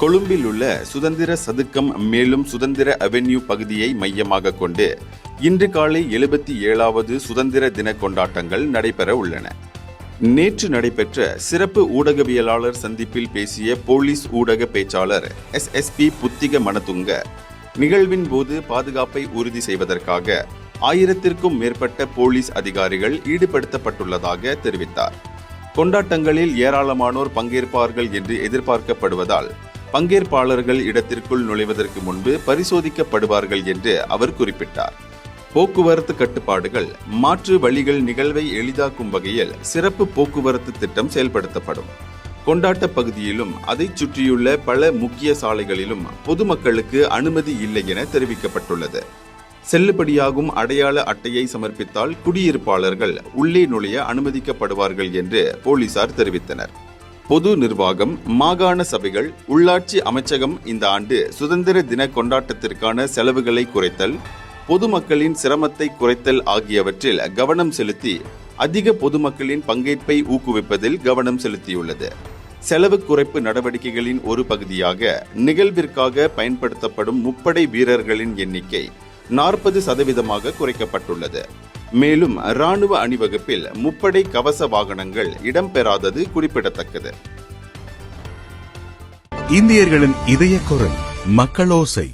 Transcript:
கொழும்பில் உள்ள சுதந்திர சதுக்கம் மேலும் சுதந்திர அவென்யூ பகுதியை மையமாக கொண்டு இன்று காலை 77வது சுதந்திர தின கொண்டாட்டங்கள் நடைபெற உள்ளன. நேற்று நடைபெற்ற சிறப்பு ஊடகவியலாளர் சந்திப்பில் பேசிய போலீஸ் ஊடக பேச்சாளர் SSP புத்திக மனதுங்க, நிகழ்வின் போது பாதுகாப்பை உறுதி செய்வதற்காக 1000க்கும் மேற்பட்ட போலீஸ் அதிகாரிகள் ஈடுபடுத்தப்பட்டுள்ளதாக தெரிவித்தார். கொண்டாட்டங்களில் ஏராளமானோர் பங்கேற்பார்கள் என்று எதிர்பார்க்கப்படுவதால் பங்கேற்பாளர்கள் இடத்திற்குள் நுழைவதற்கு முன்பு பரிசோதிக்கப்படுவார்கள் என்று அவர் குறிப்பிட்டார். போக்குவரத்து கட்டுப்பாடுகள், மாற்று வழிகள் நிகழ்வை எளிதாக்கும் வகையில் சிறப்பு போக்குவரத்து திட்டம் செயல்படுத்தப்படும். கொண்டாட்ட பகுதியிலும் அதை சுற்றியுள்ள பல முக்கிய சாலைகளிலும் பொதுமக்களுக்கு அனுமதி இல்லை என தெரிவிக்கப்பட்டுள்ளது. செல்லுபடியாகும் அடையாள அட்டையை சமர்ப்பித்தால் குடியிருப்பாளர்கள் உள்ளே நுழைய அனுமதிக்கப்படுவார்கள் என்று போலீசார் தெரிவித்தனர். பொது நிர்வாகம், மாகாண சபைகள், உள்ளாட்சி அமைச்சகம் இந்த ஆண்டு சுதந்திர தின கொண்டாட்டத்திற்கான செலவுகளை குறைத்தல், பொதுமக்களின் சிரமத்தை குறைத்தல் ஆகியவற்றில் கவனம் செலுத்தி அதிக பொதுமக்களின் பங்கேற்பை ஊக்குவிப்பதில் கவனம் செலுத்தியுள்ளது. செலவு குறைப்பு நடவடிக்கைகளின் ஒரு பகுதியாக நிகழ்விற்காக பயன்படுத்தப்படும் முப்படை வீரர்களின் எண்ணிக்கை 40% குறைக்கப்பட்டுள்ளது. மேலும் இராணுவ அணிவகுப்பில் முப்படை கவச வாகனங்கள் இடம்பெறாதது குறிப்பிடத்தக்கது. இந்தியர்களின் இதய குரல் மக்களோசை.